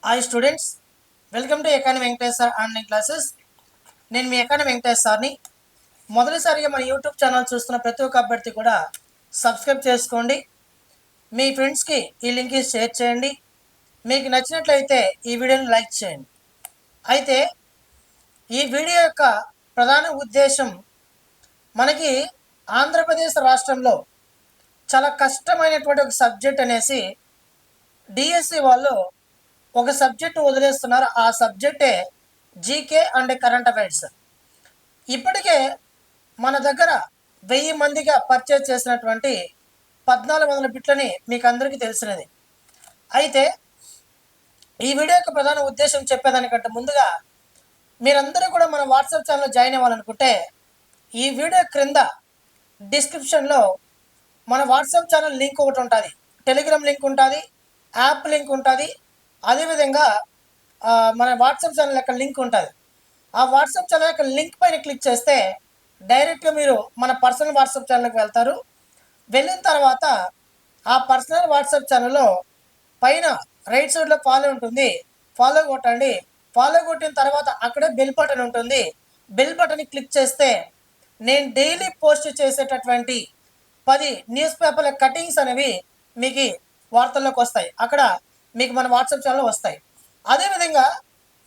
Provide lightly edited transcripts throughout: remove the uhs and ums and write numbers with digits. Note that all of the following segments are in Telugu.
Hi students, welcome to economy Venkatesh sir online classes. నేను మీ ఎకానమీ వెంకటేష్ సార్ని. మొదటిసారిగా మన యూట్యూబ్ ఛానల్ చూస్తున్న ప్రతి ఒక్క అభ్యర్థి కూడా సబ్స్క్రైబ్ చేసుకోండి. మీ ఫ్రెండ్స్కి ఈ లింక్ షేర్ చేయండి. మీకు నచ్చినట్లయితే ఈ వీడియోని లైక్ చేయండి. అయితే ఈ వీడియో యొక్క ప్రధాన ఉద్దేశం మనకి ఆంధ్రప్రదేశ్ రాష్ట్రంలో చాలా కష్టమైనటువంటి ఒక సబ్జెక్ట్ అనేసి డిఎస్సి వాళ్ళు ఒక సబ్జెక్టు వదిలేస్తున్నారు. ఆ సబ్జెక్టే జీకే అండ్ కరెంట్ అఫైర్స్. ఇప్పటికే మన దగ్గర 1000 మందిగా పర్చేజ్ చేసినటువంటి 1400 బిట్లని మీకు అందరికీ తెలిసినది. అయితే ఈ వీడియో యొక్క ప్రధాన ఉద్దేశం చెప్పేదానికంటే ముందుగా మీరందరూ కూడా మన వాట్సాప్ ఛానల్లో జాయిన్ అవ్వాలనుకుంటే ఈ వీడియో క్రింద డిస్క్రిప్షన్లో మన వాట్సాప్ ఛానల్ లింక్ ఒకటి ఉంటుంది, టెలిగ్రామ్ లింక్ ఉంటుంది, యాప్ లింక్ ఉంటుంది. అదేవిధంగా మన వాట్సాప్ ఛానల్ యొక్క లింక్ ఉంటుంది. ఆ వాట్సాప్ ఛానల్ యొక్క లింక్ పైన క్లిక్ చేస్తే డైరెక్ట్గా మీరు మన పర్సనల్ వాట్సాప్ ఛానల్కి వెళ్తారు. వెళ్ళిన తర్వాత ఆ పర్సనల్ వాట్సాప్ ఛానల్లో పైన రైట్ సైడ్లో ఫాలో ఉంటుంది, ఫాలో కొట్టండి. ఫాలో కొట్టిన తర్వాత అక్కడే బెల్ బటన్ ఉంటుంది. బెల్ బటన్ని క్లిక్ చేస్తే నేను డైలీ పోస్ట్ చేసేటటువంటి 10 న్యూస్ పేపర్ల కటింగ్స్ అనేవి మీకు వార్తల్లోకి వస్తాయి. అక్కడ మీకు మన వాట్సాప్ ఛానల్లో వస్తాయి. అదేవిధంగా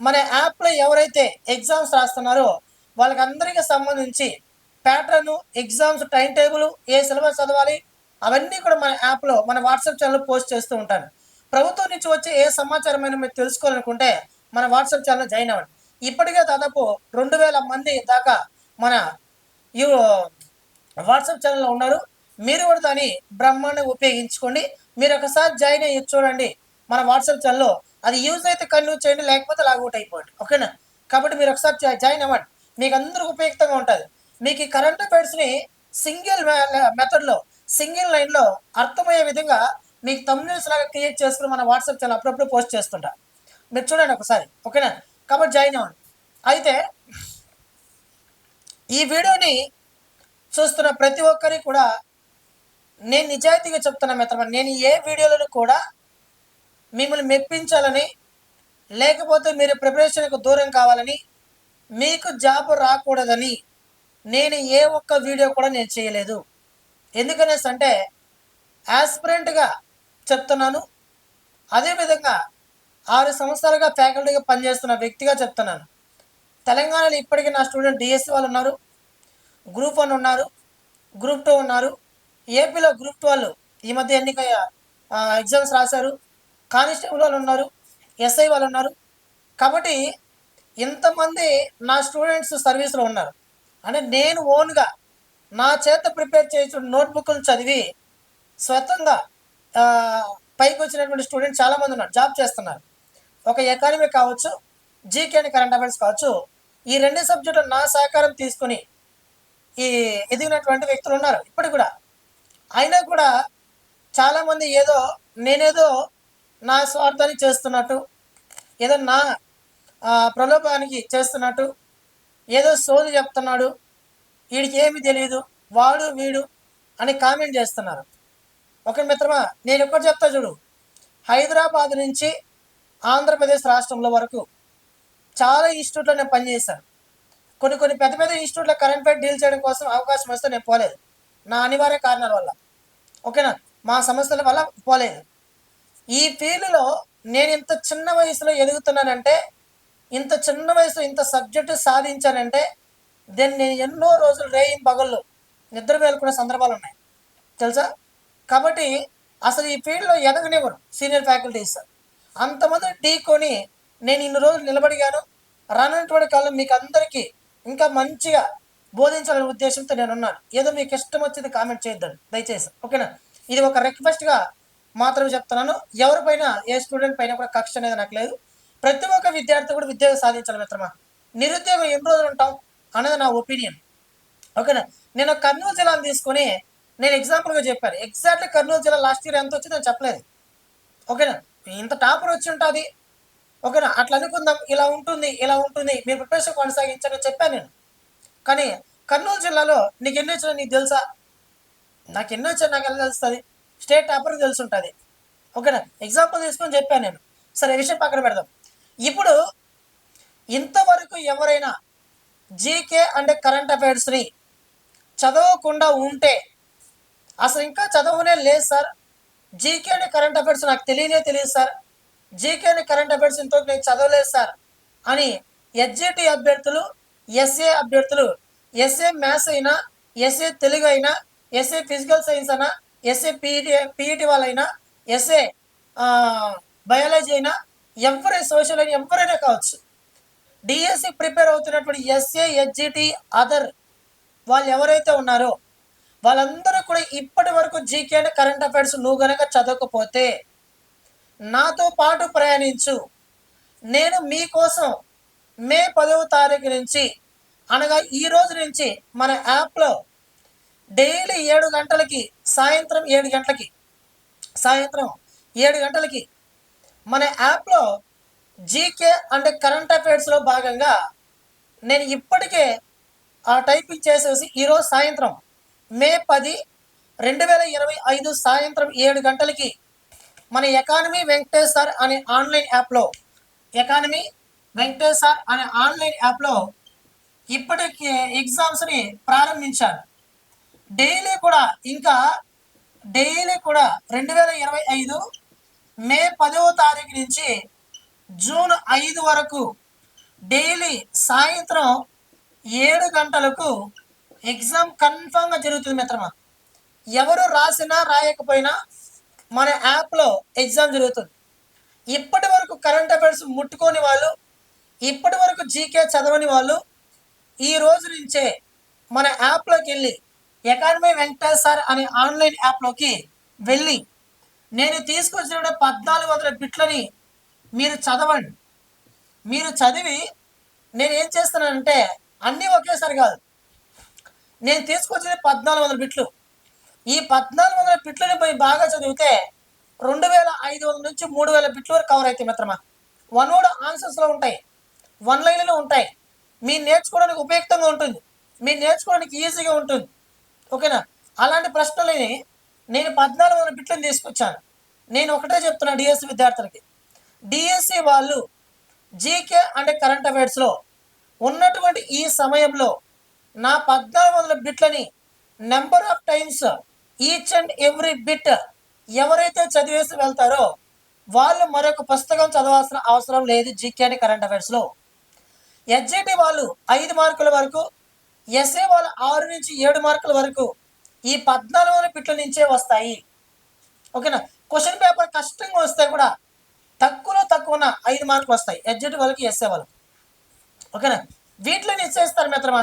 మన యాప్లో ఎవరైతే ఎగ్జామ్స్ రాస్తున్నారో వాళ్ళకందరికీ సంబంధించి ప్యాటర్ను, ఎగ్జామ్స్ టైం టేబుల్, ఏ సిలబస్ చదవాలి అవన్నీ కూడా మన యాప్లో మన వాట్సాప్ ఛానల్లో పోస్ట్ చేస్తూ ఉంటాను. ప్రభుత్వం నుంచి వచ్చే ఏ సమాచారమైనా మీరు తెలుసుకోవాలనుకుంటే మన వాట్సాప్ ఛానల్లో జాయిన్ అవ్వండి. ఇప్పటికే దాదాపు 2000 మంది దాకా మన ఈ వాట్సాప్ ఛానల్లో ఉన్నారు. మీరు కూడా దాన్ని బ్రహ్మాండంగా ఉపయోగించుకోండి. మీరు ఒకసారి జాయిన్ అయ్యి చూడండి మన వాట్సాప్ ఛానల్లో. అది యూజ్ అయితే కంటిన్యూ చేయండి, లేకపోతే లాగౌట్ అయిపోండి. ఓకేనా? కాబట్టి మీరు ఒకసారి జాయిన్ అవ్వండి, మీకు అందరికీ ఉపయుక్తంగా ఉంటుంది. మీకు ఈ కరెంట్ అఫైర్స్ని సింగిల్ మెథడ్లో, సింగిల్ లైన్లో అర్థమయ్యే విధంగా మీకు థంబ్నెయిల్స్ లాగా క్రియేట్ చేసుకుని మన వాట్సాప్ ఛానల్ అప్పుడప్పుడు పోస్ట్ చేస్తుంటా. మీరు చూడండి ఒకసారి. ఓకేనా? కాబట్టి జాయిన్ అవ్వండి. అయితే ఈ వీడియోని చూస్తున్న ప్రతి ఒక్కరికి కూడా నేను నిజాయితీగా చెప్తున్నా మిత్రమా, నేను ఏ వీడియోలను కూడా మిమ్మల్ని మెప్పించాలని, లేకపోతే మీరు ప్రిపరేషన్కు దూరం కావాలని, మీకు జాబ్ రాకూడదని నేను ఏ ఒక్క వీడియో కూడా నేను చేయలేదు. ఎందుకనేసి అంటే యాస్పిరెంట్గా చెప్తున్నాను. అదేవిధంగా 6 సంవత్సరాలుగా ఫ్యాకల్టీగా పనిచేస్తున్న వ్యక్తిగా చెప్తున్నాను. తెలంగాణలో ఇప్పటికీ నా స్టూడెంట్ డిఎస్సి వాళ్ళు ఉన్నారు, గ్రూప్ 1 ఉన్నారు, గ్రూప్ 2 ఉన్నారు. ఏపీలో గ్రూప్ 2 వాళ్ళు ఈ మధ్య ఎన్నిక ఎగ్జామ్స్ రాశారు. కానిస్టేబుల్ వాళ్ళు ఉన్నారు, ఎస్ఐ వాళ్ళు ఉన్నారు. కాబట్టి ఇంతమంది నా స్టూడెంట్స్ సర్వీస్లో ఉన్నారు. అంటే నేను ఓన్గా నా చేత ప్రిపేర్ చేసిన నోట్బుక్లు చదివి స్వతంగా పైకి వచ్చినటువంటి స్టూడెంట్స్ చాలామంది ఉన్నారు, జాబ్ చేస్తున్నారు. ఒక ఎకానమీ కావచ్చు, జీకే అండ్ కరెంట్ అఫైర్స్ కావచ్చు, ఈ 2 సబ్జెక్టులు నా సహకారం తీసుకుని ఈ ఎదిగినటువంటి వ్యక్తులు ఉన్నారు ఇప్పటికి కూడా. అయినా కూడా చాలామంది నేనేదో నా స్వార్థానికి చేస్తున్నట్టు, ఏదో నా ప్రలోభానికి చేస్తున్నట్టు, ఏదో సోది చెప్తున్నాడు, వీడికి ఏమి తెలియదు, వాడు వీడు అని కామెంట్ చేస్తున్నారు. ఒక మిత్రమా, నేను ఎక్కడ చెప్తా చూడు, హైదరాబాద్ నుంచి ఆంధ్రప్రదేశ్ రాష్ట్రంలో వరకు చాలా ఇన్స్టిట్యూట్లో నేను పనిచేశాను. కొన్ని పెద్ద పెద్ద ఇన్స్టిట్యూట్లో కరెంట్ అఫైర్ డీల్ చేయడం కోసం అవకాశం వస్తే నేను పోలేదు, నా అనివార్య కారణాల వల్ల. ఓకేనా? మా సమస్యల వల్ల పోలేదు. ఈ ఫీల్డ్లో నేను ఇంత చిన్న వయసులో ఎదుగుతున్నానంటే, ఇంత చిన్న వయసులో ఇంత సబ్జెక్టు సాధించానంటే దాన్ని నేను ఎన్నో రోజులు రేయిం పగళ్ళు నిద్ర మేలుకునే సందర్భాలు ఉన్నాయి, తెలుసా? కాబట్టి అసలు ఈ ఫీల్డ్లో ఎదగనివ్వరు సీనియర్ ఫ్యాకల్టీస్. అంతమంది ఢీకొని నేను ఇన్ని రోజులు నిలబడిగాను. రానటువంటి కాలం మీకు అందరికీ ఇంకా మంచిగా బోధించాలనే ఉద్దేశంతో నేను ఉన్నాను. ఏదో మీకు ఇష్టం వచ్చేది కామెంట్ చేయొద్దండి దయచేసి. ఓకేనా? ఇది ఒక రిక్వెస్ట్గా మాత్రమే చెప్తున్నాను. ఎవరిపైన, ఏ స్టూడెంట్ పైన కూడా కక్ష అనేది నాకు లేదు. ప్రతి ఒక్క విద్యార్థి కూడా విద్య సాధించాలి మిత్రమా. నిరుద్యోగం ఎన్ని రోజులు ఉంటాం అనేది నా ఒపీనియన్. ఓకేనా? నేను కర్నూలు జిల్లాను తీసుకొని నేను ఎగ్జాంపుల్గా చెప్పాను. ఎగ్జాక్ట్లీ కర్నూలు జిల్లా లాస్ట్ ఇయర్ ఎంత వచ్చిందో చెప్పలేదు. ఓకేనా? ఇంత టాపర్ వచ్చి ఉంటుంది. ఓకేనా? అట్లా అనుకుందాం, ఇలా ఉంటుంది, ఇలా ఉంటుంది, మీరు ప్రిపరేషన్ కొనసాగించాలని చెప్పాను నేను. కానీ కర్నూలు జిల్లాలో నీకు ఎన్ని వచ్చినా నీకు తెలుసా? నాకు ఎన్ని వచ్చా నాకు ఎలా తెలుస్తుంది? స్టేట్ టాపర్కి తెలిసి ఉంటుంది. ఓకేనా? ఎగ్జాంపుల్ తీసుకొని చెప్పాను నేను. సరే, విషయం పక్కన పెడదాం. ఇప్పుడు ఇంతవరకు ఎవరైనా జీకే అంటే కరెంట్ అఫైర్స్ని చదవకుండా ఉంటే, అసలు ఇంకా చదవనే లేదు సార్, జీకే అంటే కరెంట్ అఫైర్స్ నాకు తెలియదు సార్, జీకే అంటే కరెంట్ అఫైర్స్ ఇంతవరకు నేను చదవలేదు సార్ అని ఎస్జిటి అభ్యర్థులు, ఎస్ఏ అభ్యర్థులు, ఎస్ఏ మ్యాథ్స్ అయినా, ఎస్ఏ తెలుగు అయినా, ఎస్ఏ ఫిజికల్ సైన్స్ అయినా, ఎస్ఏ పీఈటీ వాళ్ళైనా, ఎస్ఏ బయాలజీ అయినా, ఎవరైనా సోషల్ అయినా ఎవరైనా కావచ్చు, డిఎస్సి ప్రిపేర్ అవుతున్నటువంటి ఎస్ఏ ఎస్జిటి అదర్ వాళ్ళు ఎవరైతే ఉన్నారో వాళ్ళందరూ కూడా ఇప్పటి వరకు జీకే అంటే కరెంట్ అఫైర్స్ నువ్వు గనక చదవకపోతే నాతో పాటు ప్రయాణించు. నేను మీకోసం మే 10వ తారీఖు నుంచి, అనగా ఈ రోజు నుంచి మన యాప్లో డైలీ 7 గంటలకి, సాయంత్రం 7 గంటలకి మన యాప్లో జీకే అంటే కరెంట్ అఫైర్స్లో భాగంగా నేను ఇప్పటికే టైపింగ్ చేసేసి ఈరోజు సాయంత్రం మే 10, 2025 సాయంత్రం 7 గంటలకి మన ఎకానమీ వెంకటేష్ సార్ అనే ఆన్లైన్ యాప్లో, ఎకానమీ వెంకటేష్ సార్ అనే ఆన్లైన్ యాప్లో ఇప్పటికి ఎగ్జామ్స్ని ప్రారంభించాను. డైలీ కూడా 2025 మే 10వ తారీఖు నుంచి జూన్ 5 వరకు డైలీ సాయంత్రం 7 గంటలకు ఎగ్జామ్ కన్ఫామ్గా జరుగుతుంది మిత్రమా. ఎవరు రాసినా రాయకపోయినా మన యాప్లో ఎగ్జామ్ జరుగుతుంది. ఇప్పటి వరకు కరెంట్ అఫైర్స్ ముట్టుకోని వాళ్ళు, ఇప్పటి వరకు జీకే చదవని వాళ్ళు ఈ రోజు నుంచే మన యాప్లోకి వెళ్ళి, ఎకానమీ వెంకటేష్ సార్ అనే ఆన్లైన్ యాప్లోకి వెళ్ళి నేను తీసుకొచ్చిన 1400 బిట్లని మీరు చదవండి. మీరు చదివి నేను ఏం చేస్తున్నానంటే, అన్నీ ఒకేసారి కాదు, నేను తీసుకొచ్చిన 1400 బిట్లు, ఈ 1400 బిట్లని పోయి బాగా చదివితే 2500 నుంచి 3000 బిట్ల వరకు కవర్ అవుతాయి మిత్రమా. 1 వర్డ్ ఆన్సర్స్లో ఉంటాయి, 1 లైన్లో ఉంటాయి. మీరు నేర్చుకోవడానికి ఉపయుక్తంగా ఉంటుంది, మీరు నేర్చుకోవడానికి ఈజీగా ఉంటుంది. ఓకేనా? అలాంటి ప్రశ్నలని నేను 1400 బిట్లను తీసుకొచ్చాను. నేను ఒకటే చెప్తున్నా డిఎస్సి విద్యార్థులకి, డిఎస్సి వాళ్ళు జీకే అంటే కరెంట్ అఫైర్స్లో ఉన్నటువంటి ఈ సమయంలో నా 1400 బిట్లని number of times each and every bit ఎవరైతే చదివేసి వెళ్తారో వాళ్ళు మరొక పుస్తకం చదవాల్సిన అవసరం లేదు జీకే అంటే కరెంట్ అఫైర్స్లో. ఎస్జిటి వాళ్ళు 5 మార్కుల వరకు, ఎస్ఏ వాళ్ళు 6 నుంచి 7 మార్కుల వరకు ఈ 1400 బిట్ల నుంచే వస్తాయి. ఓకేనా? క్వశ్చన్ పేపర్ కష్టంగా వస్తే కూడా తక్కువ 5 మార్కులు వస్తాయి ఎస్జిటి వాళ్ళకి, ఎస్ఏ వాళ్ళకి. ఓకేనా? వీటిలో నిశ్చయిస్తారు మిత్రమా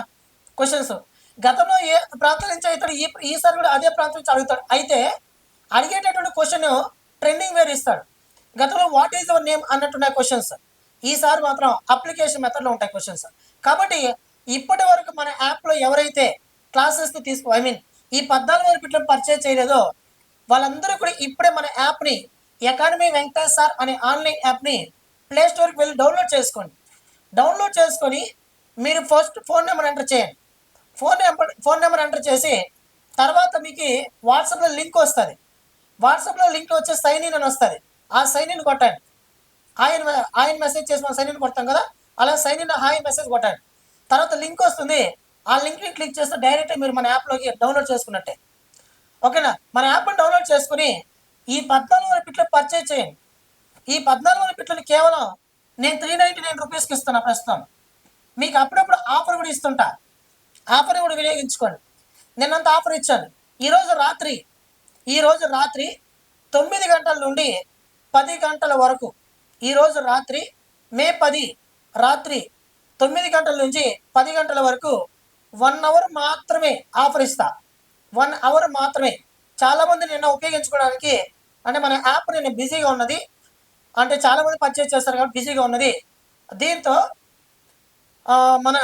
క్వశ్చన్స్. గతంలో ఏ ప్రాంతం నుంచి అవుతాడు, ఈసారి కూడా అదే ప్రాంతం నుంచి అడుగుతాడు. అయితే అడిగేటటువంటి క్వశ్చన్ ట్రెండింగ్ వేరు ఇస్తాడు. గతంలో వాట్ ఈజ్ యువర్ నేమ్ అన్నట్టున్నాయి క్వశ్చన్స్, ఈసారి మాత్రం అప్లికేషన్ మెథడ్లో ఉంటాయి క్వశ్చన్స్. కాబట్టి ఇప్పటి వరకు మన యాప్లో ఎవరైతే క్లాసెస్ ఈ 1400 బిట్లను పర్చేజ్ చేయలేదో వాళ్ళందరూ కూడా ఇప్పుడే మన యాప్ని, ఎకానమీ వెంకటేష్ సార్ అనే ఆన్లైన్ యాప్ని ప్లే స్టోర్కి వెళ్ళి డౌన్లోడ్ చేసుకోండి. డౌన్లోడ్ చేసుకొని మీరు ఫస్ట్ ఫోన్ నెంబర్ ఎంటర్ చేయండి. ఫోన్ నెంబర్ ఎంటర్ చేసి తర్వాత మీకు వాట్సాప్లో లింక్ వస్తుంది. వాట్సాప్లో లింక్ వచ్చే సైన్ ఇన్ అని వస్తుంది. ఆ సైన్ ఇన్ కొట్టండి. ఆయన మెసేజ్ చేసి మనం సైన్ ఇన్ కొడతాం కదా, అలా సైన్ ఇన్ హాయ్ మెసేజ్ కొట్టండి. తర్వాత లింక్ వస్తుంది, ఆ లింక్ని క్లిక్ చేస్తే డైరెక్ట్గా మీరు మన యాప్లోకి డౌన్లోడ్ చేసుకున్నట్టే. ఓకేనా? మన యాప్ని డౌన్లోడ్ చేసుకుని ఈ 1400 బిట్లు పర్చేజ్ చేయండి. ఈ 1400 బిట్లను కేవలం నేను 399 రూపీస్కి ఇస్తున్నా ప్రస్తుతం. మీకు అప్పుడప్పుడు ఆఫర్ కూడా ఇస్తుంటా, ఆఫర్ కూడా వినియోగించుకోండి. నిన్నంత ఆఫర్ ఇచ్చాను. ఈరోజు రాత్రి 9 గంటల నుండి 10 గంటల వరకు, ఈరోజు రాత్రి మే 10 రాత్రి 9 గంటల నుంచి 10 గంటల వరకు 1 అవర్ మాత్రమే ఆఫర్ ఇస్తా. 1 అవర్ మాత్రమే. చాలామంది నిన్న ఉపయోగించుకోవడానికి, అంటే మన యాప్ నిన్న బిజీగా ఉన్నది, అంటే చాలామంది పర్చేజ్ చేస్తారు కాబట్టి బిజీగా ఉన్నది. దీంతో మన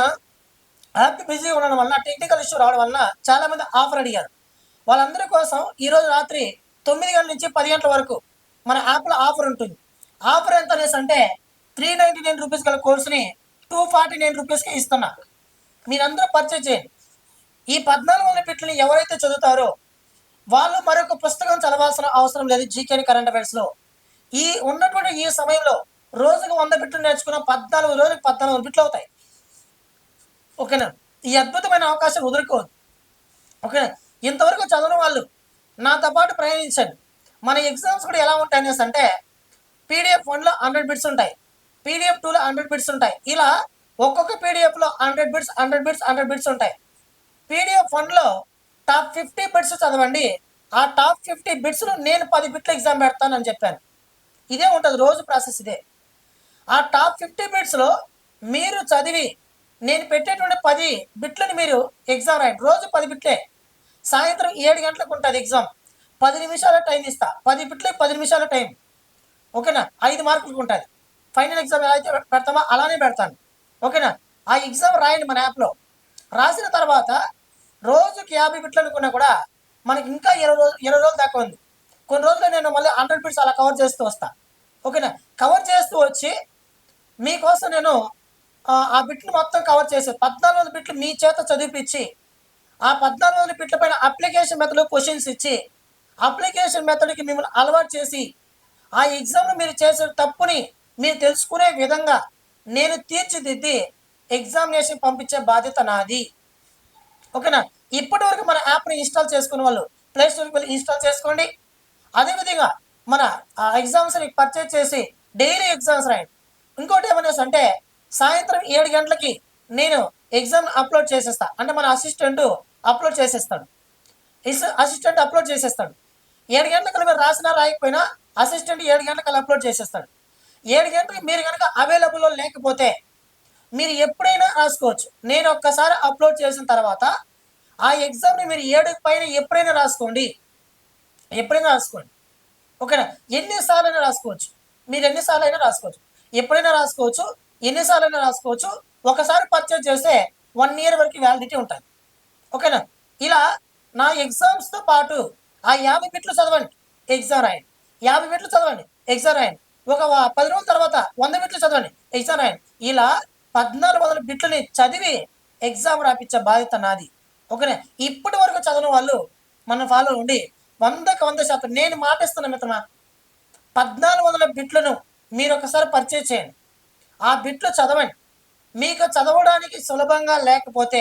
యాప్ బిజీగా ఉండడం వలన, టెక్నికల్ ఇష్యూ రావడం వలన చాలామంది ఆఫర్ అడిగారు. వాళ్ళందరి కోసం ఈరోజు రాత్రి 9 గంటల నుంచి 10 గంటల వరకు మన యాప్లో ఆఫర్ ఉంటుంది. ఆఫర్ ఎంత అనేసి అంటే 399 రూపీస్ గల కోర్సుని 249 రూపీస్కి ఇస్తున్నా. మీరందరూ పర్చేజ్ చేయండి. ఈ 1400 బిట్లని ఎవరైతే చదువుతారో వాళ్ళు మరొక పుస్తకం చదవాల్సిన అవసరం లేదు జీకే కరెంట్ అఫైర్స్లో. ఈ ఉన్నటువంటి ఈ సమయంలో రోజుకు 100 బిట్లు నేర్చుకున్న 14 రోజులకు 14 బిట్లు అవుతాయి. ఓకేనా? ఈ అద్భుతమైన అవకాశం వదులుకోవద్దు. ఓకేనా? ఇంతవరకు చదవని వాళ్ళు నాతో పాటు ప్రయాణించండి. మన ఎగ్జామ్స్ కూడా ఎలా ఉంటాయి అనేసి అంటే పీడిఎఫ్ 1లో 100 బిట్స్ ఉంటాయి, పీడిఎఫ్ 2లో 100 బిట్స్ ఉంటాయి. ఇలా ఒక్కొక్క పీడిఎఫ్లో 100 బిట్స్ 100 బిట్స్ 100 బిట్స్ ఉంటాయి. పీడిఎఫ్ 1లో టాప్ 50 బిట్స్ చదవండి. ఆ టాప్ 50 బిట్స్లో నేను 10 బిట్లు ఎగ్జామ్ పెడతానని చెప్పాను. ఇదే ఉంటుంది రోజు ప్రాసెస్ ఇదే. ఆ టాప్ 50 బిట్స్లో మీరు చదివి నేను పెట్టేటువంటి 10 బిట్లను మీరు ఎగ్జామ్ రాయండి. రోజు 10 బిట్లే. సాయంత్రం 7 గంటలకు ఉంటుంది ఎగ్జామ్. 10 నిమిషాల టైం ఇస్తా. 10 బిట్లకి 10 నిమిషాల టైం. ఓకేనా? 5 మార్కులకు ఉంటుంది. ఫైనల్ ఎగ్జామ్ ఎలా అయితే పెడతామో అలానే పెడతాను. ఓకేనా? ఆ ఎగ్జామ్ రాయండి మన యాప్లో. రాసిన తర్వాత రోజుకి 50 బిట్లు అనుకున్నా కూడా మనకి ఇంకా 20 రోజులు దాకా ఉంది. కొన్ని రోజులు నేను మళ్ళీ 100 బిట్స్ అలా కవర్ చేస్తూ వస్తా. ఓకేనా? కవర్ చేస్తూ వచ్చి మీకోసం నేను ఆ బిట్లు మొత్తం కవర్ చేసి 1400 బిట్లు మీ చేత చదివిపించి ఆ 1400 బిట్ల పైన అప్లికేషన్ మెథడ్ క్వశ్చన్స్ ఇచ్చి అప్లికేషన్ మెథడ్కి మిమ్మల్ని అలవాటు చేసి ఆ ఎగ్జామ్లో మీరు చేసే తప్పుని మీరు తెలుసుకునే విధంగా నేను తీర్చిదిద్ది ఎగ్జామినేషన్ పంపించే బాధ్యత నాది. ఓకేనా? ఇప్పటి వరకు మన యాప్ని ఇన్స్టాల్ చేసుకున్న వాళ్ళు ప్లే స్టోర్కి వెళ్ళి ఇన్స్టాల్ చేసుకోండి. అదేవిధంగా మన ఎగ్జామ్స్ని పర్చేజ్ చేసి డైలీ ఎగ్జామ్స్ రాయండి. ఇంకోటి ఏమనేసి అంటే సాయంత్రం 7 గంటలకి నేను ఎగ్జామ్ అప్లోడ్ చేసేస్తా. అంటే మన అసిస్టెంట్ అప్లోడ్ చేసేస్తాడు. అసిస్టెంట్ అప్లోడ్ చేసేస్తాడు. 7 గంటలకు మీరు రాసినా రాయకపోయినా అసిస్టెంట్ 7 గంటలకు అప్లోడ్ చేసేస్తాడు. 7 గంటలకు మీరు కనుక అవైలబుల్లో లేకపోతే మీరు ఎప్పుడైనా రాసుకోవచ్చు. నేను ఒక్కసారి అప్లోడ్ చేసిన తర్వాత ఆ ఎగ్జామ్ని మీరు 7 పైన ఎప్పుడైనా రాసుకోండి. ఓకేనా? ఎన్నిసార్లు అయినా రాసుకోవచ్చు. మీరు ఎన్నిసార్లు అయినా రాసుకోవచ్చు. ఎప్పుడైనా రాసుకోవచ్చు, ఎన్నిసార్లు అయినా రాసుకోవచ్చు. ఒకసారి పర్చేజ్ చేస్తే 1 ఇయర్ వరకు వ్యాలిడిటీ ఉంటుంది. ఓకేనా? ఇలా నా ఎగ్జామ్స్తో పాటు ఆ 50 బిట్లు చదవండి, ఎగ్జామ్ రాయండి. 50 బిట్లు చదవండి, ఎగ్జామ్ రాయండి. ఒక 10 రోజుల తర్వాత 100 బిట్లు చదవండి, ఎగ్జామ్ రాయండి. ఇలా 1400 బిట్లని చదివి ఎగ్జామ్ రాపించే బాధ్యత నాది. ఓకేనా? ఇప్పటి వరకు చదవని వాళ్ళు మన ఫాలో ఉండి 100% నేను మాటిస్తున్నా మిత్రమా, 1400 బిట్లను మీరు ఒకసారి పర్చేజ్ చేయండి. ఆ బిట్లు చదవండి. మీకు చదవడానికి సులభంగా లేకపోతే,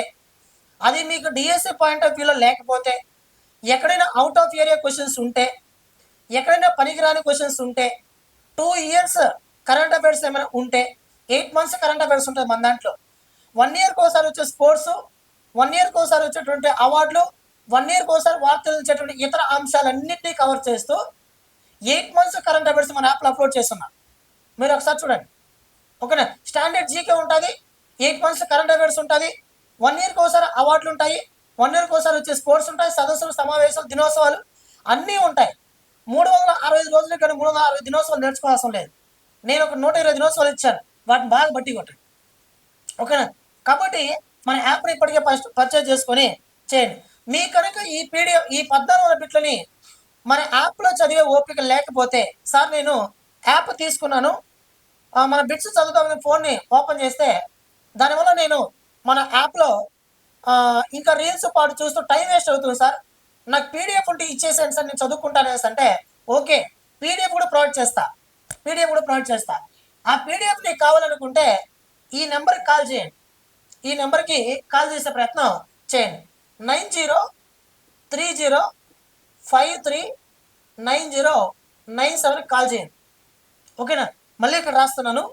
అది మీకు డిఎస్సి పాయింట్ ఆఫ్ వ్యూలో లేకపోతే, ఎక్కడైనా అవుట్ ఆఫ్ ఏరియా క్వశ్చన్స్ ఉంటే, ఎక్కడైనా పనికిరాని క్వశ్చన్స్ ఉంటే, 2 ఇయర్స్ కరెంట్ అఫైర్స్ ఏమైనా ఉంటే, 8 మంత్స్ కరెంట్ అఫైర్స్ ఉంటుంది మన దాంట్లో. 1 ఇయర్కి ఒకసారి వచ్చే స్పోర్ట్స్, 1 ఇయర్కి ఒకసారి వచ్చేటువంటి అవార్డులు, 1 ఇయర్కి ఒకసారి వార్తలు ఇచ్చేటువంటి ఇతర అంశాలన్నింటినీ కవర్ చేస్తూ 8 మంత్స్ కరెంట్ అఫైర్స్ మన యాప్లో అప్లోడ్ చేస్తున్నాం. మీరు ఒకసారి చూడండి. ఓకేనా? స్టాండర్డ్ జీకే ఉంటుంది, 8 మంత్స్ కరెంట్ అఫైర్స్ ఉంటుంది, 1 ఇయర్కి ఒకసారి అవార్డులు ఉంటాయి, 1 ఇయర్కి ఒకసారి వచ్చే స్పోర్ట్స్ ఉంటాయి, సదస్సులు, సమావేశాలు, దినోత్సవాలు అన్నీ ఉంటాయి. 365 రోజులు కానీ 360 దినోత్సవాలు నేర్చుకోవాల్సిన లేదు. నేను ఒక 120 దినోత్సవాలు ఇచ్చాను, వాటిని బాగా బట్టి కొట్టండి. ఓకేనా? కాబట్టి మన యాప్ని ఇప్పటికే పర్చేజ్ చేసుకొని చేయండి. మీ కనుక ఈ పీడిఎఫ్ ఈ 1400 బిట్లని మన యాప్లో చదివే ఓపిక లేకపోతే, సార్ నేను యాప్ తీసుకున్నాను, మన బిట్స్ చదువుతామని ఫోన్ని ఓపెన్ చేస్తే దానివల్ల నేను మన యాప్లో ఇంకా రీల్స్ పాటు చూస్తూ టైం వేస్ట్ అవుతుంది సార్, నాకు పీడిఎఫ్ ఉంటే ఇచ్చేసాను సార్, నేను చదువుకుంటానేసి అంటే ఓకే, పీడిఎఫ్ కూడా ప్రొవైడ్ చేస్తా. ఆ పీడిఎఫ్ నీకు కావాలనుకుంటే ఈ నెంబర్కి కాల్ చేయండి. ఈ నెంబర్కి కాల్ చేసే ప్రయత్నం చేయండి. 9030539097 కాల్ చేయండి. ఓకేనా? మళ్ళీ ఇక్కడ రాస్తున్నాను,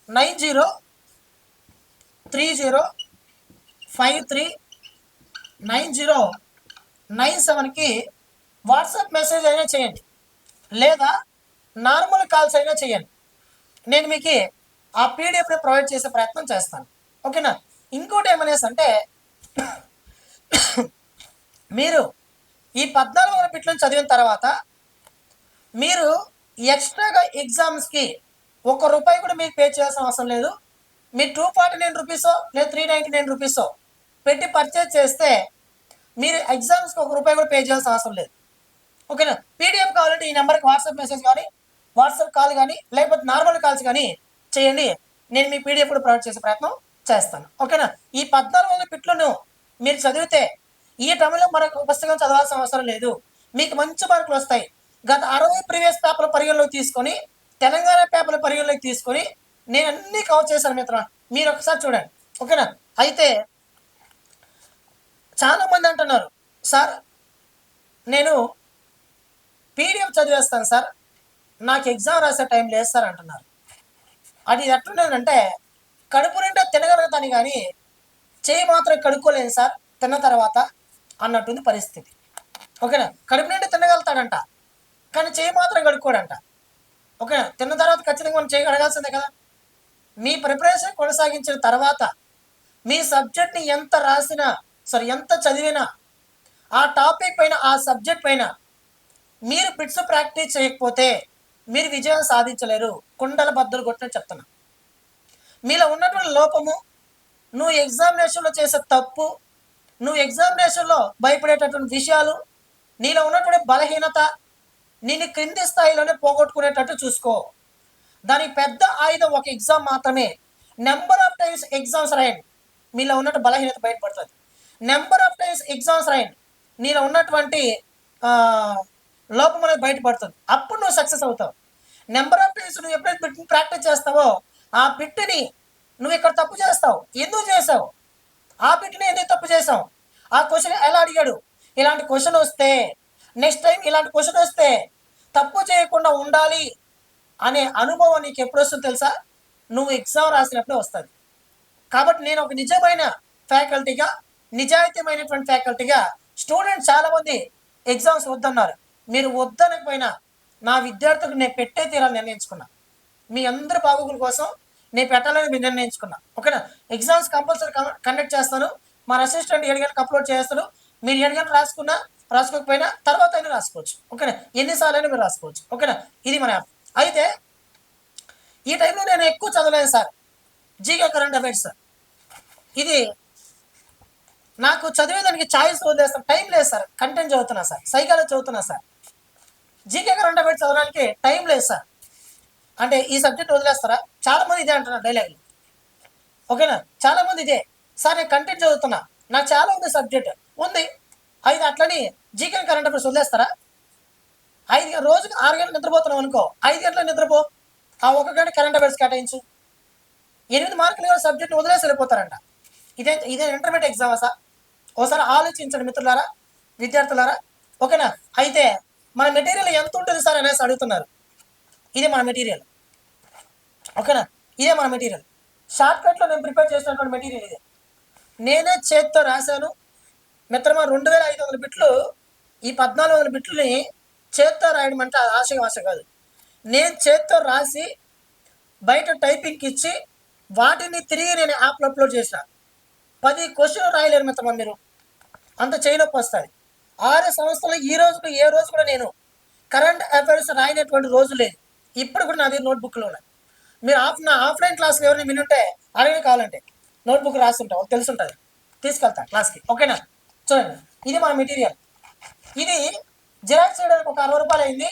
9030539097కి వాట్సాప్ మెసేజ్ అయినా చేయండి, లేదా నార్మల్ కాల్స్ అయినా చేయండి. నేను మీకు ఆ పీడిఎఫ్ని ప్రొవైడ్ చేసే ప్రయత్నం చేస్తాను. ఓకేనా? ఇంకోటి ఏమనేసి అంటే మీరు ఈ 1400 బిట్లను చదివిన తర్వాత మీరు ఎక్స్ట్రాగా ఎగ్జామ్స్కి ₹1 కూడా మీరు పే చేయాల్సిన అవసరం లేదు. మీరు 249 రూపీసో లేదా 399 రూపీసో పెట్టి పర్చేజ్ చేస్తే మీరు ఎగ్జామ్స్కి ₹1 కూడా పే చేయాల్సిన అవసరం లేదు. ఓకేనా? పీడిఎఫ్ కావాలంటే ఈ నెంబర్కి వాట్సాప్ మెసేజ్ కానీ, వాట్సాప్ కాల్ కానీ, లేకపోతే నార్మల్ కాల్స్ కానీ చేయండి. నేను మీ పీడిఎఫ్ కూడా ప్రొవైడ్ చేసే ప్రయత్నం చేస్తాను. ఓకేనా? ఈ 1400 బిట్లను మీరు చదివితే ఈ టైంలో మరొక పుస్తకం చదవాల్సిన అవసరం లేదు. మీకు మంచి మార్కులు వస్తాయి. గత 60 ప్రీవియస్ పేపర్లు పరిగణలోకి తీసుకొని తెలంగాణ పేపర్ల పరిగణలోకి తీసుకొని నేను అన్నీ కవర్ చేశాను మిత్రమా. మీరు ఒకసారి చూడండి, ఓకేనా. అయితే చాలామంది అంటున్నారు, సార్ నేను పీడిఎఫ్ చదివేస్తాను సార్, నాకు ఎగ్జామ్ రాసే టైం లేదు సార్ అంటున్నారు. అది ఎట్లుండదంటే కడుపు నిండా తినగలుగుతాను కానీ చేయి మాత్రం కడుక్కోలేను సార్ తిన్న తర్వాత అన్నట్టుంది పరిస్థితి, ఓకేనా. కడుపు నిండా తినగలుగుతాడంట కానీ చేయి మాత్రం కడుక్కోడంట, ఓకేనా. తిన్న తర్వాత ఖచ్చితంగా మనం చేయి కడగాల్సిందే కదా. మీ ప్రిపరేషన్ కొనసాగించిన తర్వాత మీ సబ్జెక్ట్ని ఎంత రాసినా ఎంత చదివినా ఆ టాపిక్ పైన ఆ సబ్జెక్ట్ పైన మీరు బిట్స్ ప్రాక్టీస్ చేయకపోతే మీరు విజయం సాధించలేరు. కుండల బద్దలు కొట్టినట్టు చెప్తున్నా. మీలో ఉన్నటువంటి లోపము, నువ్వు ఎగ్జామినేషన్లో చేసే తప్పు, నువ్వు ఎగ్జామినేషన్లో భయపడేటటువంటి విషయాలు, నీలో ఉన్నటువంటి బలహీనత నిన్ను క్రింది స్థాయిలోనే పోగొట్టుకునేటట్టు చూసుకో. దానికి పెద్ద ఆయుధం ఒక ఎగ్జామ్ మాత్రమే. నెంబర్ ఆఫ్ టైమ్స్ ఎగ్జామ్స్ రాయండి, మీలో ఉన్నట్టు బలహీనత బయటపడుతుంది. నెంబర్ ఆఫ్ టైమ్స్ ఎగ్జామ్స్ రాయండి, నీలో ఉన్నటువంటి లోపం అనేది బయటపడుతుంది. అప్పుడు నువ్వు సక్సెస్ అవుతావు. నెంబర్ ఆఫ్ టైమ్స్ నువ్వు ఎప్పుడైతే బిట్ని ప్రాక్టీస్ చేస్తావో ఆ బిట్ని నువ్వు ఇక్కడ తప్పు చేస్తావు, ఎందుకు చేసావు, ఆ బిట్ని ఎందుకు తప్పు చేసావు, ఆ క్వశ్చన్ ఎలా అడిగాడు, ఇలాంటి క్వశ్చన్ వస్తే నెక్స్ట్ టైం ఇలాంటి క్వశ్చన్ వస్తే తప్పు చేయకుండా ఉండాలి అనే అనుభవం నీకు ఎప్పుడు వస్తుందో తెలుసా, నువ్వు ఎగ్జామ్ రాసినప్పుడే వస్తుంది. కాబట్టి నేను ఒక నిజమైన ఫ్యాకల్టీగా, నిజాయితీమైనటువంటి ఫ్యాకల్టీగా స్టూడెంట్స్ చాలామంది ఎగ్జామ్స్ వద్దన్నారు. మీరు వద్దనకపోయినా నా విద్యార్థులకు నేను పెట్టే తీరాలని నిర్ణయించుకున్నా. మీ అందరి బాగోగుల కోసం నేను పెట్టాలని మీరు నిర్ణయించుకున్నా, ఓకేనా. ఎగ్జామ్స్ కంపల్సరీ కండక్ట్ చేస్తాను. మన అసిస్టెంట్ 7 గంటలకు అప్లోడ్ చేస్తాను. మీరు 7 గంటలు రాసుకున్నా రాసుకోకపోయినా తర్వాత అయినా రాసుకోవచ్చు, ఓకేనా. ఎన్నిసార్లు అయినా మీరు రాసుకోవచ్చు, ఓకేనా. ఇది మన యాప్. అయితే ఈ టైంలో నేను ఎక్కువ చదవలేను సార్ జీకే కరెంట్ అఫైర్స్. ఇది నాకు చదివేదానికి ఛాయిస్ వదిలేస్తాను, టైం లేదు సార్. కంటెంట్ చదువుతున్నా సార్, సైకాలజీ చదువుతున్నా సార్, జీకే కరెంట్ అఫైర్స్ చదవడానికి టైం లేదు సార్ అంటే ఈ సబ్జెక్ట్ వదిలేస్తారా? చాలామంది ఇదే అంటున్నారు డైలాగులు, ఓకేనా. చాలామంది ఇదే, సార్ నేను కంటెంట్ చదువుతున్నా, నాకు చాలా ఉంది సబ్జెక్ట్ ఉంది, 5 అట్లని జీకే కరెంట్ అఫైర్స్ వదిలేస్తారా? 5 రోజుకి 6 గంటలు నిద్రపోతున్నాం అనుకో, 5 గంటలు నిద్రపో, ఆ 1 గంట కరెంట్ అఫైర్స్ కేటాయించు. 8 మార్కులు సబ్జెక్ట్ని వదిలేసి వెళ్ళిపోతారంట. ఇదే ఇంటర్మీడియట్ ఎగ్జామా సార్? ఒకసారి ఆలోచించండి మిత్రులారా, విద్యార్థులారా, ఓకేనా. అయితే మన మెటీరియల్ ఎంత ఉంటుంది సార్ అనేసి అడుగుతున్నారు. ఇదే మన మెటీరియల్, ఓకేనా. ఇదే మన మెటీరియల్. షార్ట్కట్లో నేను ప్రిపేర్ చేసినటువంటి మెటీరియల్ ఇదే. నేనే చేతితో రాశాను మిత్రమా. 2500 బిట్లు, ఈ 1400 బిట్లని చేతితో రాయడం అంటే ఆశ కాదు. నేను చేతితో రాసి బయట టైపింగ్కి ఇచ్చి వాటిని తిరిగి నేను యాప్లో అప్లోడ్ చేసిన. 10 క్వశ్చన్లు రాయలేరు మిత్రమా మీరు, అంత చేయనొప్పి వస్తుంది. 6 సంవత్సరాలు ఈ రోజుకు ఏ రోజు కూడా నేను కరెంట్ అఫైర్స్ రాయనటువంటి రోజు లేదు. ఇప్పుడు కూడా నా దగ్గర నోట్బుక్లో ఉన్నాయి. మీరు నా ఆఫ్లైన్ క్లాస్లో ఎవరిని వినుంటే అడిగిన కావాలంటే నోట్బుక్ రాస్తుంటా, తెలుసుంటుంది, తీసుకెళ్తా క్లాస్కి, ఓకేనా. చూడండి, ఇది మన మెటీరియల్. ఇది జిరాక్స్ చేయడానికి ఒక 60 రూపాయలు అయింది,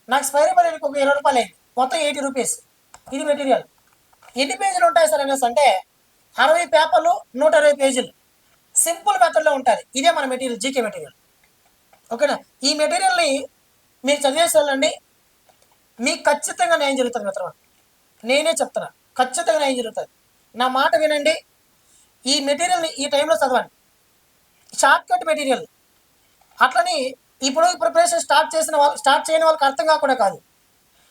నాకు స్పైరీ పడడానికి ఒక 20 రూపాయలు అయింది, మొత్తం 80 రూపీస్. ఇది మెటీరియల్. ఎన్ని పేజీలు ఉంటాయి సార్ అనేసి అంటే 60 పేపర్లు 120 పేజీలు సింపుల్ మెథడ్లో ఉంటుంది. ఇదే మన మెటీరియల్, జీకే మెటీరియల్, ఓకేనా. ఈ మెటీరియల్ని మీరు చదివేసి వెళ్ళండి, మీకు ఖచ్చితంగా న్యాయం జరుగుతుంది మిత్రమా. నేనే చెప్తున్నా, ఖచ్చితంగా న్యాయం జరుగుతుంది. నా మాట వినండి, ఈ మెటీరియల్ని ఈ టైంలో చదవండి. Shortcut material. అట్లని ఇప్పుడు ప్రిపరేషన్ స్టార్ట్ చేయని వాళ్ళకి అర్థం కాకుండా కాదు,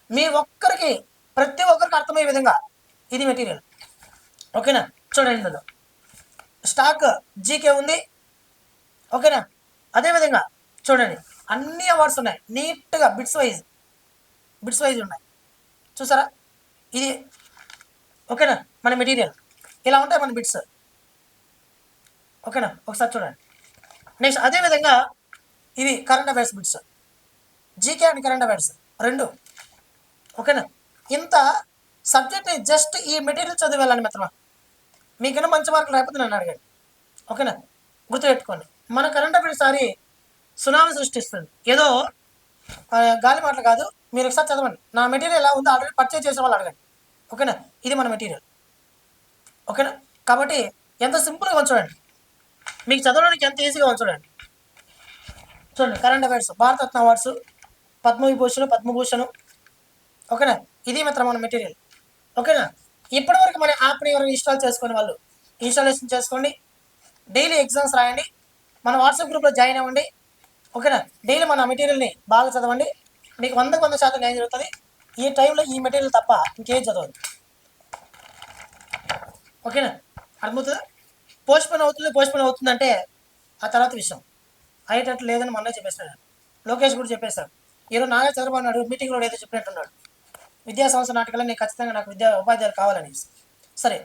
మీ ఒక్కరికి ప్రతి ఒక్కరికి అర్థమయ్యే విధంగా ఇది మెటీరియల్, ఓకేనా. చూడండి, ఇందులో స్టాక్ జీకే ఉంది, ఓకేనా. అదేవిధంగా చూడండి, అన్ని అవార్డ్స్ ఉన్నాయి నీట్గా, బిట్స్ వైజ్ ఉన్నాయి, చూసారా. ఇది ఓకేనా మన మెటీరియల్. ఇలా ఉంటాయి మన బిట్స్, ఓకేనా. ఒకసారి చూడండి. నెక్స్ట్ అదేవిధంగా ఇవి current affairs bits, GK and current affairs రెండు, ఓకేనా. ఇంత సబ్జెక్ట్ని జస్ట్ ఈ మెటీరియల్ చదివి వెళ్ళండి మిత్రమా. మీకన్నా మంచి మార్కులు రాకపోతే నన్ను అడగండి, ఓకేనా. గుర్తుపెట్టుకోండి, మన కరెంట్ అఫైర్స్ సారి సునామీ సృష్టిస్తుంది, ఏదో గాలి మాటలు కాదు. మీరు ఒకసారి చదవండి, నా మెటీరియల్ ఎలా ఉందో ఆల్రెడీ పర్చేజ్ చేసిన వాళ్ళు అడగండి, ఓకేనా. ఇది మన మెటీరియల్, ఓకేనా. కాబట్టి ఎంత సింపుల్గా ఉంచండి, మీకు చదవడానికి ఎంత ఈజీగా ఉంచండి. చూడండి, current affairs, Bharat Ratna awards, Padma Vibhushan, Padma Bhushan, ఓకేనా. ఇది మాత్రం మన మెటీరియల్. ఓకేనా? ఇప్పటివరకు మన యాప్ని ఎవరైనా ఇన్స్టాల్ చేసుకునే వాళ్ళు ఇన్స్టాలేషన్ చేసుకోండి. డైలీ ఎగ్జామ్స్ రాయండి. మన వాట్సాప్ గ్రూప్లో జాయిన్ అవ్వండి. ఓకేనా? డైలీ మన మెటీరియల్ని బాగా చదవండి. మీకు 100% న్యాయం జరుగుతుంది. ఈ టైంలో ఈ మెటీరియల్ తప్ప ఇంకేం చదవదు. ఓకేనా? అర్థమవుతుందా? పోస్ట్పోన్ అవుతుందంటే ఆ తర్వాత విషయం. అయ్యేటట్టు లేదని మొన్నే చెప్పేస్తాడు. లోకేష్ కూడా చెప్పేశాడు. ఈరోజు నాగే చంద్రబాబు నాయుడు మీటింగ్లో ఏదో చెప్పినట్టున్నాడు. విద్యా సంస్థ నాటకాలు నేను ఖచ్చితంగా నాకు ఉపాధ్యాయులు కావాలని. సరే,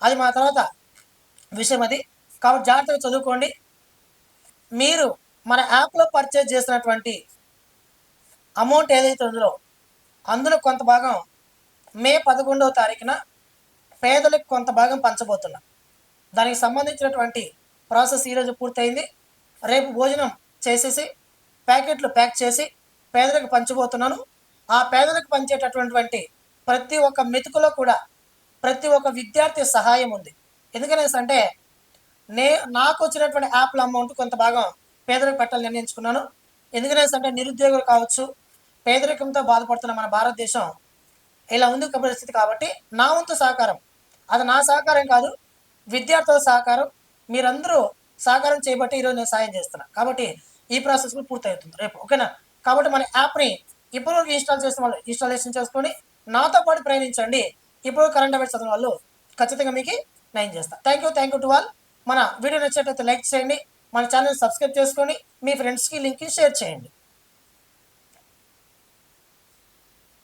అది మా తర్వాత విషయం అది. కాబట్టి జాగ్రత్తగా చదువుకోండి. మీరు మన యాప్లో పర్చేజ్ చేసినటువంటి అమౌంట్ ఏదైతే ఉందో అందులో కొంత భాగం మే 11వ తారీఖున పేదలకు కొంత భాగం పంచబోతున్నా. దానికి సంబంధించినటువంటి ప్రాసెస్ ఈరోజు పూర్తయింది. రేపు భోజనం చేసేసి ప్యాకెట్లు ప్యాక్ చేసి పేదలకు పంచబోతున్నాను. ఆ పేదలకు పంచేటటువంటి ప్రతి ఒక్క మెతుకులో కూడా ప్రతి ఒక్క విద్యార్థి సహాయం ఉంది. ఎందుకనేసి అంటే నాకు వచ్చినటువంటి యాప్ల అమౌంట్ కొంత భాగం పేదలకు పెట్టాలని నిర్ణయించుకున్నాను. ఎందుకనేసి అంటే నిరుద్యోగులు కావచ్చు, పేదరికంతో బాధపడుతున్న మన భారతదేశం ఇలా ఉంది పరిస్థితి. కాబట్టి నా వంతు సహకారం, అది నా సహకారం కాదు, విద్యార్థుల సహకారం, మీరందరూ సహకారం చేయబట్టి ఈరోజు నేను సాయం చేస్తున్నా. కాబట్టి ఈ ప్రాసెస్ కూడా పూర్తవుతుంది రేపు. ఓకేనా? కాబట్టి మన యాప్ని ఇప్పటివరకు ఇన్స్టాల్ చేసిన వాళ్ళు ఇన్స్టాలేషన్ చేసుకొని నాతో పాటు ప్రయాణించండి. ఇప్పుడు కరెంట్ అఫైర్స్ చదివిన వాళ్ళు ఖచ్చితంగా మీకు న్యాయం చేస్తా. Thank you to all. మన వీడియో నచ్చినట్లయితే లైక్ చేయండి. మన ఛానల్ సబ్స్క్రైబ్ చేసుకొని మీ ఫ్రెండ్స్కి లింక్ని షేర్ చేయండి.